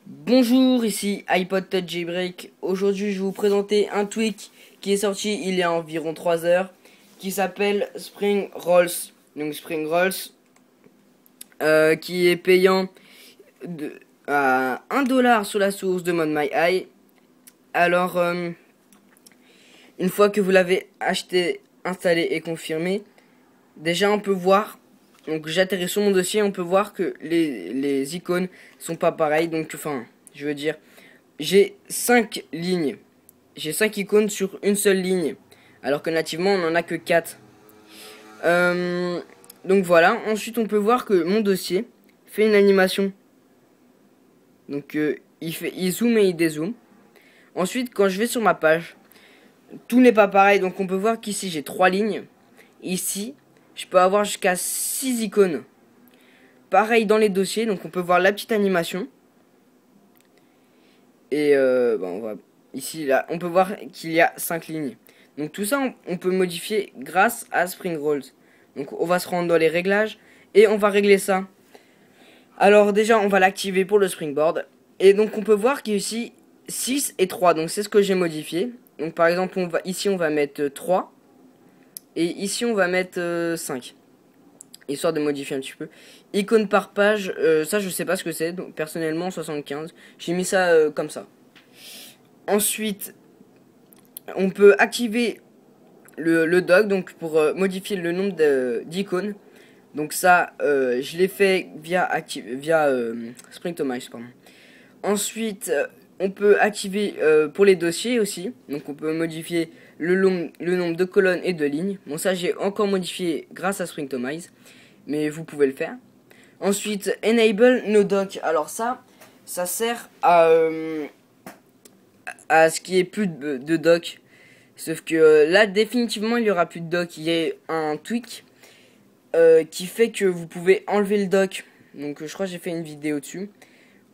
Bonjour, ici iPod Touch Jailbreak. Aujourd'hui, je vais vous présenter un tweak qui est sorti il y a environ 3 heures qui s'appelle Spring Rolls. Donc Spring Rolls qui est payant à 1$ sur la source de ModMyEye. Alors, une fois que vous l'avez acheté, installé et confirmé, déjà on peut voir. Donc j'atterris sur mon dossier, on peut voir que les icônes sont pas pareilles. Donc je veux dire, j'ai 5 lignes. J'ai 5 icônes sur une seule ligne. Alors que nativement on en a que 4. Donc voilà, ensuite on peut voir que mon dossier fait une animation. Donc il zoome et il dézoome. Ensuite quand je vais sur ma page, tout n'est pas pareil. Donc on peut voir qu'ici j'ai 3 lignes. Ici je peux avoir jusqu'à 6 icônes. Pareil dans les dossiers, donc on peut voir la petite animation. Et ici, là, on peut voir qu'il y a 5 lignes. Donc tout ça, on peut modifier grâce à Spring Rolls. Donc on va se rendre dans les réglages et on va régler ça. Alors déjà, on va l'activer pour le Springboard. Et donc on peut voir qu'il y a ici 6 et 3. Donc c'est ce que j'ai modifié. Donc par exemple, ici on va mettre 3. Et ici on va mettre 5. Histoire de modifier un petit peu. Icône par page, ça je sais pas ce que c'est. Donc personnellement 75. J'ai mis ça comme ça. Ensuite, on peut activer le dock donc pour modifier le nombre d'icônes. Donc ça, je l'ai fait via Springtomize, pardon. Ensuite, on peut activer pour les dossiers aussi. Donc on peut modifier le nombre de colonnes et de lignes. Bon ça j'ai encore modifié grâce à Springtomize, mais vous pouvez le faire. Ensuite, Enable No Dock. Alors ça sert à ce qu'il n'y ait plus de dock. Sauf que là définitivement il n'y aura plus de dock. Il y a un tweak qui fait que vous pouvez enlever le dock. Donc je crois que j'ai fait une vidéo dessus.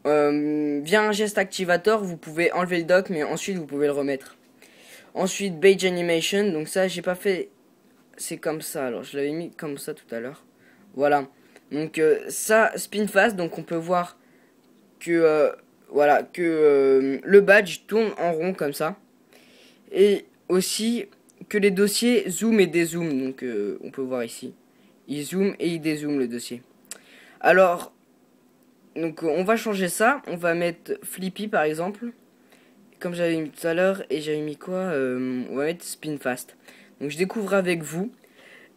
Via un geste activator vous pouvez enlever le dock, mais ensuite vous pouvez le remettre. Ensuite Page Animation. Donc ça j'ai pas fait. C'est comme ça. Alors je l'avais mis comme ça tout à l'heure. Voilà. Donc ça spin fast. Donc on peut voir que le badge tourne en rond comme ça. Et aussi que les dossiers zoom et dézoom. Donc on peut voir ici. Il zoom et il dézoom le dossier. Alors, donc on va changer ça. On va mettre Flippy par exemple. Comme j'avais mis tout à l'heure. Et j'avais mis quoi on va mettre Spin Fast. Donc je découvre avec vous.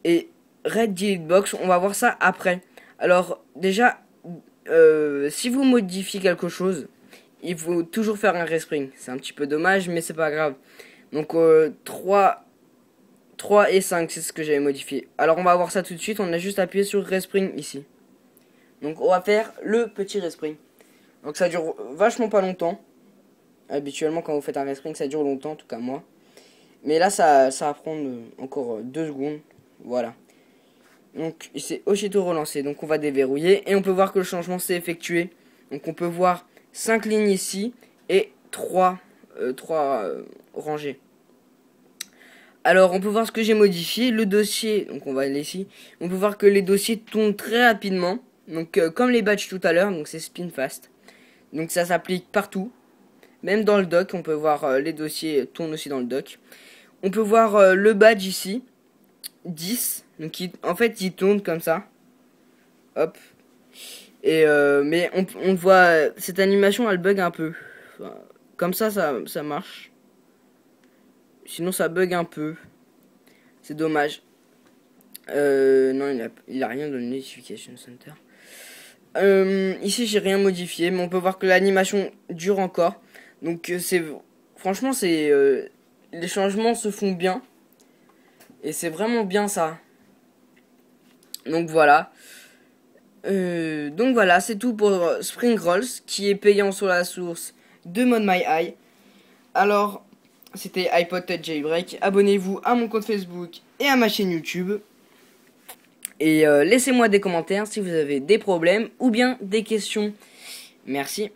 Et Red Delete Box, on va voir ça après. Alors déjà, si vous modifiez quelque chose, il faut toujours faire un respring. C'est un petit peu dommage, mais c'est pas grave. Donc 3 et 5, c'est ce que j'avais modifié. Alors on va voir ça tout de suite. On a juste appuyé sur respring ici. Donc on va faire le petit respring. Donc ça dure vachement pas longtemps. Habituellement quand vous faites un respring ça dure longtemps, en tout cas moi. Mais là ça va prendre encore 2 secondes. Voilà. Donc il s'est aussitôt relancé. Donc on va déverrouiller. Et on peut voir que le changement s'est effectué. Donc on peut voir 5 lignes ici. Et 3 rangées. Alors on peut voir ce que j'ai modifié. Le dossier. Donc on va aller ici. On peut voir que les dossiers tournent très rapidement. Donc comme les badges tout à l'heure. Donc c'est spin fast. Donc ça s'applique partout. Même dans le dock. On peut voir les dossiers tournent aussi dans le dock. On peut voir le badge ici. 10. Donc en fait il tourne comme ça. Hop. Et mais on voit cette animation elle bug un peu. Enfin, comme ça marche. Sinon ça bug un peu. C'est dommage. Non il a rien dans le notification center. Ici j'ai rien modifié, mais on peut voir que l'animation dure encore. Donc franchement les changements se font bien. Et c'est vraiment bien ça. Donc voilà. C'est tout pour Spring Rolls qui est payant sur la source de ModMyEye. Alors, c'était iPod Touch Jailbreak. Abonnez-vous à mon compte Facebook et à ma chaîne YouTube. Et laissez-moi des commentaires si vous avez des problèmes ou bien des questions. Merci.